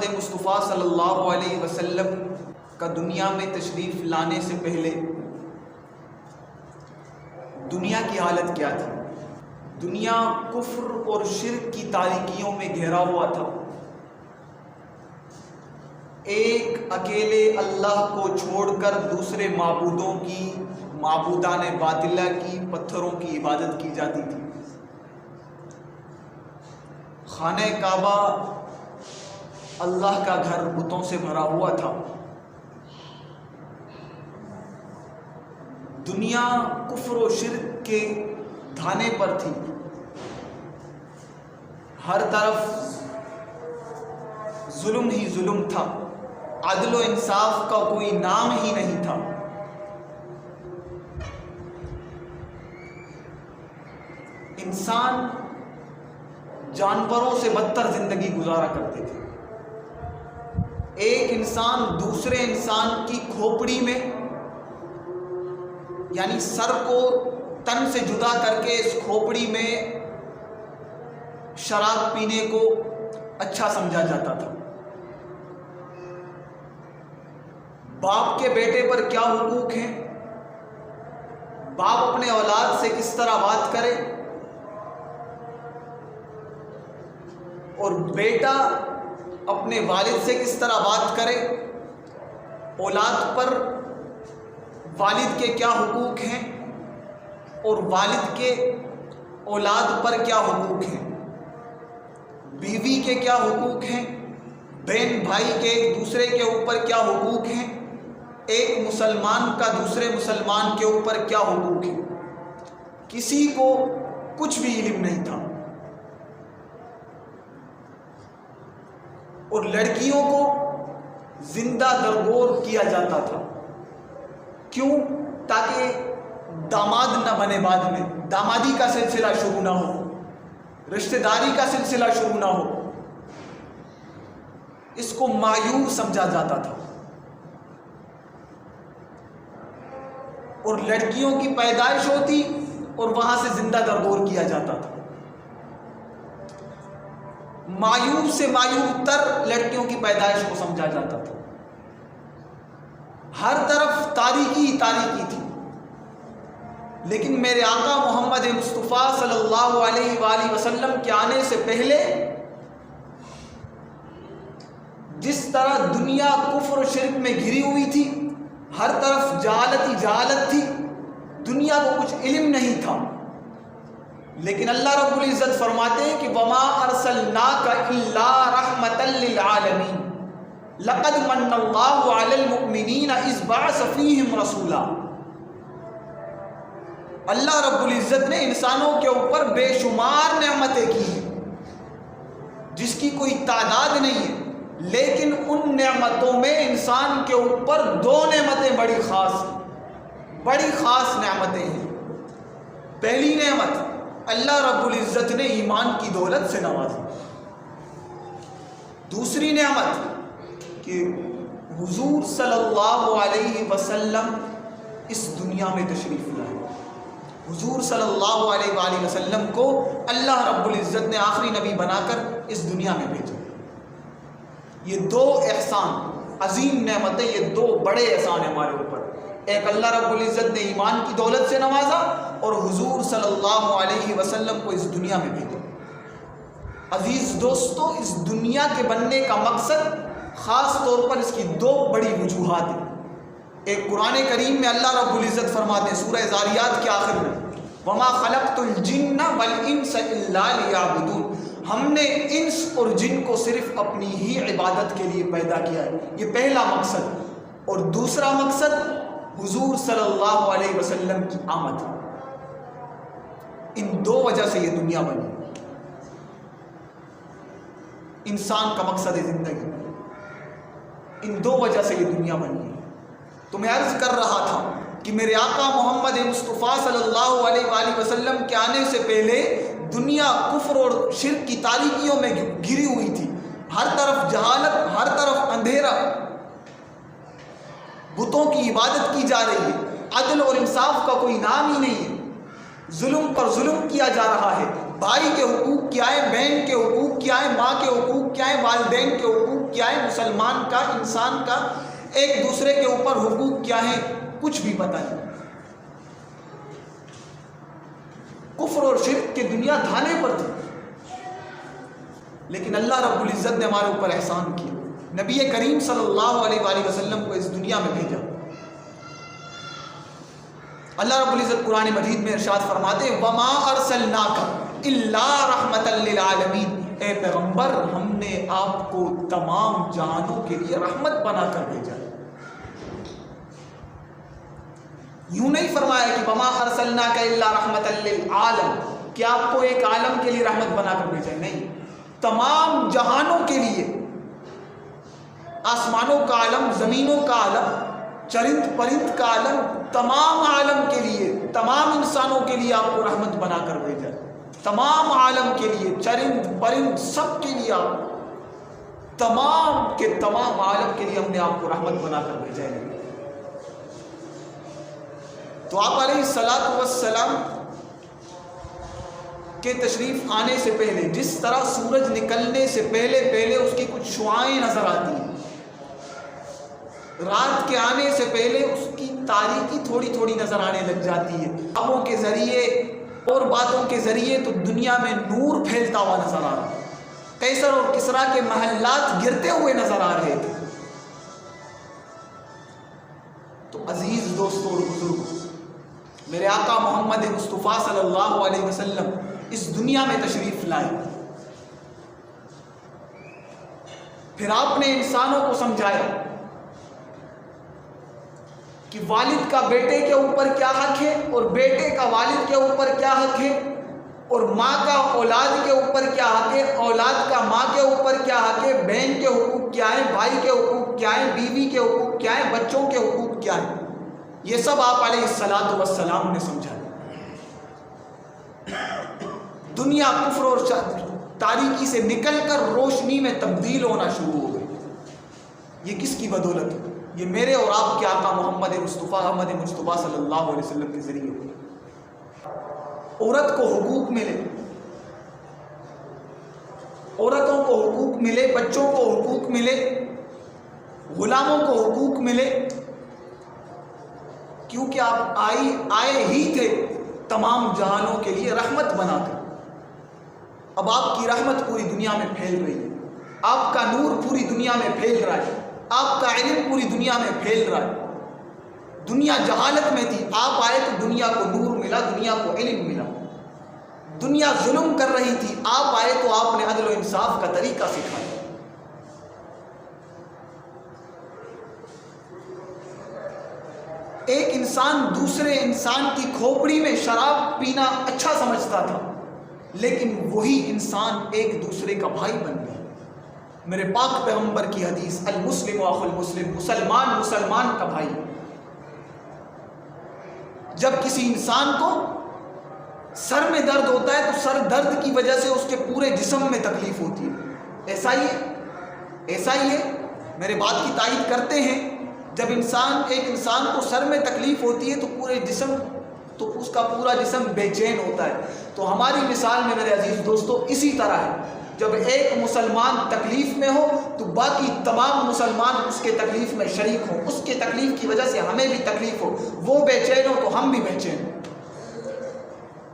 مصطفیٰ صلی اللہ علیہ وسلم کا دنیا میں تشریف لانے سے پہلے دنیا کی حالت کیا تھی؟ دنیا کفر اور شرک کی تاریکیوں میں گھرا ہوا تھا۔ ایک اکیلے اللہ کو چھوڑ کر دوسرے معبودوں کی، معبودان باطلہ کی، پتھروں کی عبادت کی جاتی تھی۔ خانہ کعبہ اللہ کا گھر بتوں سے بھرا ہوا تھا۔ دنیا کفر و شرک کے دھانے پر تھی۔ ہر طرف ظلم ہی ظلم تھا، عدل و انصاف کا کوئی نام ہی نہیں تھا۔ انسان جانوروں سے بدتر زندگی گزارا کرتے تھے۔ ایک انسان دوسرے انسان کی کھوپڑی میں، یعنی سر کو تن سے جدا کر کے اس کھوپڑی میں شراب پینے کو اچھا سمجھا جاتا تھا۔ باپ کے بیٹے پر کیا حقوق ہیں، باپ اپنے اولاد سے کس طرح بات کرے، اور بیٹا اپنے والد سے کس طرح بات کرے، اولاد پر والد کے کیا حقوق ہیں اور والد کے اولاد پر کیا حقوق ہیں، بیوی کے کیا حقوق ہیں، بہن بھائی کے ایک دوسرے کے اوپر کیا حقوق ہیں، ایک مسلمان کا دوسرے مسلمان کے اوپر کیا حقوق ہیں، کسی کو کچھ بھی علم نہیں تھا۔ اور لڑکیوں کو زندہ درگور کیا جاتا تھا۔ کیوں؟ تاکہ داماد نہ بنے، بعد میں دامادی کا سلسلہ شروع نہ ہو، رشتہ داری کا سلسلہ شروع نہ ہو۔ اس کو معیوب سمجھا جاتا تھا، اور لڑکیوں کی پیدائش ہوتی اور وہاں سے زندہ درگور کیا جاتا تھا۔ معیوب سے معیوب تر لڑکیوں کی پیدائش کو سمجھا جاتا تھا۔ ہر طرف تاریکی ہی تاریکی تھی۔ لیکن میرے آقا محمد مصطفیٰ صلی اللہ علیہ وآلہ وسلم کے آنے سے پہلے جس طرح دنیا کفر و شرک میں گھری ہوئی تھی، ہر طرف جہالت ہی جہالت تھی، دنیا کو کچھ علم نہیں تھا، لیکن اللہ رب العزت فرماتے ہیں کہ وَمَا أَرْسَلْنَاكَ إِلَّا رَحْمَةً لِّلْعَالَمِينَ لَقَدْ مَنَّ اللَّهُ عَلَى الْمُؤْمِنِينَ إِذْ بَعَثَ فِيهِمْ رَسُولًا۔ اللہ رب العزت نے انسانوں کے اوپر بے شمار نعمتیں کی ہیں جس کی کوئی تعداد نہیں ہے، لیکن ان نعمتوں میں انسان کے اوپر دو نعمتیں بڑی خاص نعمتیں ہیں۔ پہلی نعمت، اللہ رب العزت نے ایمان کی دولت سے نوازا۔ دوسری نعمت کہ حضور صلی اللہ علیہ وسلم اس دنیا میں تشریف لائے۔ حضور صلی اللہ علیہ وآلہ وسلم کو اللہ رب العزت نے آخری نبی بنا کر اس دنیا میں بھیجا۔ یہ دو احسان، عظیم نعمتیں، یہ دو بڑے احسان ہیں ہمارے اوپر۔ ایک اللہ رب العزت نے ایمان کی دولت سے نوازا، اور حضور صلی اللہ علیہ وسلم کو اس دنیا میں بھیجا۔ عزیز دوستو، اس دنیا کے بننے کا مقصد خاص طور پر اس کی دو بڑی وجوہات ہیں۔ ایک قرآن کریم میں اللہ رب العزت فرماتے ہیں سورہ ذاریات کے آخر میں، وَمَا خَلَقْتُ الْجِنَّ وَالْإِنسَ إِلَّا لِيَعْبُدُونَ، ہم نے انس اور جن کو صرف اپنی ہی عبادت کے لیے پیدا کیا ہے۔ یہ پہلا مقصد۔ اور دوسرا مقصد حضور صلی اللہ علیہ وسلم کی آمد۔ ان دو وجہ سے یہ دنیا بنی۔ انسان کا مقصد زندگی، ان دو وجہ سے یہ دنیا بنی ہے۔ تو میں عرض کر رہا تھا کہ میرے آقا محمد مصطفیٰ صلی اللہ علیہ وآلہ وسلم کے آنے سے پہلے دنیا کفر اور شرک کی تاریکیوں میں گھری ہوئی تھی۔ ہر طرف جہالت، ہر طرف اندھیرا، بتوں کی عبادت کی جا رہی ہے، عدل اور انصاف کا کوئی نام ہی نہیں ہے، ظلم پر ظلم کیا جا رہا ہے۔ بھائی کے حقوق کیا ہے، بہن کے حقوق کیا ہے، ماں کے حقوق کیا ہے، والدین کے حقوق کیا ہے، مسلمان کا، انسان کا ایک دوسرے کے اوپر حقوق کیا ہے، کچھ بھی پتہ نہیں۔ کفر اور شرک کی دنیا دھانے پر تھی، لیکن اللہ رب العزت نے ہمارے اوپر احسان کیا، نبی کریم صلی اللہ علیہ وآلہ وسلم کو اس دنیا میں بھیجا۔ اللہ رب العزت قرآن مجید میں ارشاد فرماتے ہیں وَمَا أَرْسَلْنَاكَ إِلَّا رَحْمَةً لِّلْعَالَمِينَ، اے پیغمبر ہم نے آپ کو تمام جہانوں کے لیے رحمت بنا کر بھیجا۔ یوں نہیں فرمایا کہ وَمَا أَرْسَلْنَاكَ إِلَّا رَحْمَةً لِّلْعَالَمِ، کہ آپ کو ایک عالم کے لیے رحمت بنا کر بھیجا، نہیں، تمام جہانوں کے لیے، آسمانوں کا عالم، زمینوں کا عالم، چرند پرند کا عالم، تمام عالم کے لیے، تمام انسانوں کے لیے آپ کو رحمت بنا کر بھیجا، تمام عالم کے لیے، چرند پرند سب کے لیے، آپ تمام کے تمام عالم کے لیے ہم نے آپ کو رحمت بنا کر بھیجا ہے۔ تو آپ علیہ الصلاۃ والسلام کے تشریف آنے سے پہلے جس طرح سورج نکلنے سے پہلے اس کی کچھ شعاعیں نظر آتی ہیں، رات کے آنے سے پہلے اس کی تاریکی تھوڑی تھوڑی نظر آنے لگ جاتی ہے، خوابوں کے ذریعے اور باتوں کے ذریعے تو دنیا میں نور پھیلتا ہوا نظر آ رہا ہے، قیصر اور کسریٰ کے محلات گرتے ہوئے نظر آ رہے تھے۔ تو عزیز دوستوں اور بزرگوں، میرے آقا محمد مصطفیٰ صلی اللہ علیہ وسلم اس دنیا میں تشریف لائے، پھر آپ نے انسانوں کو سمجھایا کہ والد کا بیٹے کے اوپر کیا حق ہے، اور بیٹے کا والد کے اوپر کیا حق ہے، اور ماں کا اولاد کے اوپر کیا حق ہے، اولاد کا ماں کے اوپر کیا حق ہے، بہن کے حقوق کیا ہیں، بھائی کے حقوق کیا ہیں، بیوی کے حقوق کیا ہیں، بچوں کے حقوق کیا ہیں، یہ سب آپ علیہ الصلاۃ والسلام نے سمجھا۔ دنیا کفر اور تاریکی سے نکل کر روشنی میں تبدیل ہونا شروع ہو گئی۔ یہ کس کی بدولت ہے؟ یہ میرے اور آپ کے آقا محمد مصطفیٰ صلی اللہ علیہ وسلم کے ذریعے ہوئی۔ عورت کو حقوق ملے، عورتوں کو حقوق ملے، بچوں کو حقوق ملے، غلاموں کو حقوق ملے، کیونکہ آپ آئے ہی تھے تمام جہانوں کے لیے رحمت بنا کر۔ اب آپ کی رحمت پوری دنیا میں پھیل رہی ہے، آپ کا نور پوری دنیا میں پھیل رہا ہے، آپ کا علم پوری دنیا میں پھیل رہا ہے۔ دنیا جہالت میں تھی، آپ آئے تو دنیا کو نور ملا، دنیا کو علم ملا۔ دنیا ظلم کر رہی تھی، آپ آئے تو آپ نے عدل و انصاف کا طریقہ سکھایا۔ ایک انسان دوسرے انسان کی کھوپڑی میں شراب پینا اچھا سمجھتا تھا، لیکن وہی انسان ایک دوسرے کا بھائی بن گیا۔ میرے پاک پیغمبر کی حدیث، المسلم اخو المسلم، مسلمان مسلمان کا بھائی۔ جب کسی انسان کو سر میں درد ہوتا ہے تو سر درد کی وجہ سے اس کے پورے جسم میں تکلیف ہوتی ہے، ایسا ہی ہے، میرے بات کی تائید کرتے ہیں۔ جب ایک انسان کو سر میں تکلیف ہوتی ہے تو پورے جسم، تو اس کا پورا جسم بے چین ہوتا ہے۔ تو ہماری مثال میں میرے عزیز دوستو اسی طرح ہے، جب ایک مسلمان تکلیف میں ہو تو باقی تمام مسلمان اس کے تکلیف میں شریک ہوں، اس کے تکلیف کی وجہ سے ہمیں بھی تکلیف ہو، وہ بے چین ہو تو ہم بھی بے چین ہوں۔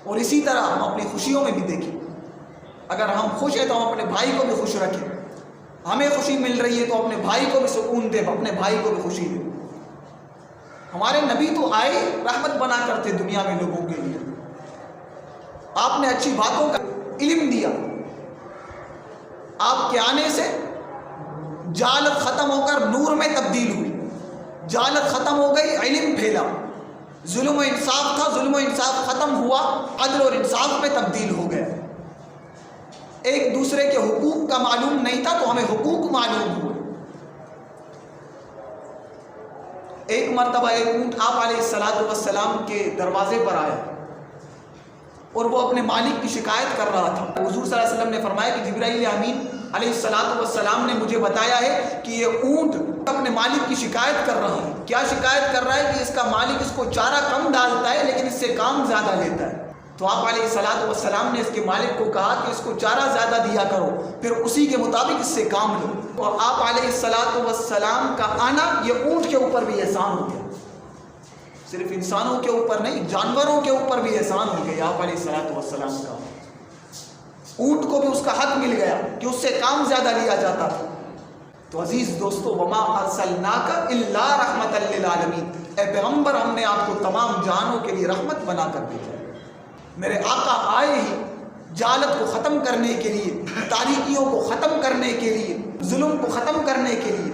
اور اسی طرح ہم اپنی خوشیوں میں بھی دیکھیں، اگر ہم خوش ہیں تو ہم اپنے بھائی کو بھی خوش رکھیں، ہمیں خوشی مل رہی ہے تو اپنے بھائی کو بھی سکون دیں، اپنے بھائی کو بھی خوشی دیں۔ ہمارے نبی تو آئے رحمت بنا کرتے دنیا میں لوگوں کے لیے، آپ نے اچھی باتوں کا علم دیا، آپ کے آنے سے جہالت ختم ہو کر نور میں تبدیل ہوئی، جہالت ختم ہو گئی، علم پھیلا، ظلم و انصاف تھا، ظلم و انصاف ختم ہوا، عدل اور انصاف میں تبدیل ہو گیا۔ ایک دوسرے کے حقوق کا معلوم نہیں تھا تو ہمیں حقوق معلوم ہوئے۔ ایک مرتبہ ایک اونٹ آپ علیہ السلام کے دروازے پر آیا اور وہ اپنے مالک کی شکایت کر رہا تھا۔ حضور صلی اللہ علیہ وسلم نے فرمایا کہ جبرائیل امین علیہ السلام نے مجھے بتایا ہے کہ یہ اونٹ اپنے مالک کی شکایت کر رہا ہے۔ کیا شکایت کر رہا ہے؟ کہ اس کا مالک اس کو چارہ کم ڈالتا ہے لیکن اس سے کام زیادہ لیتا ہے۔ تو آپ علیہ الصلوۃ والسلام نے اس کے مالک کو کہا کہ اس کو چارہ زیادہ دیا کرو، پھر اسی کے مطابق اس سے کام لو۔ اور آپ علیہ الصلوۃ والسلام کا آنا یہ اونٹ کے اوپر بھی احسان ہو گیا، صرف انسانوں کے اوپر نہیں، جانوروں کے اوپر بھی احسان ہو گیا آپ علیہ الصلوۃ والسلام کا۔ اونٹ کو بھی اس کا حق مل گیا کہ اس سے کام زیادہ لیا جاتا تھا۔ تو عزیز دوستو، وما ارسلناک الا رحمۃ للعالمین، اے پیغمبر ہم نے آپ کو تمام جہانوں کے لیے رحمت بنا کر بھیجا۔ میرے آقا آئے ہی جہالت کو ختم کرنے کے لیے، تاریکیوں کو ختم کرنے کے لیے، ظلم کو ختم کرنے کے لیے،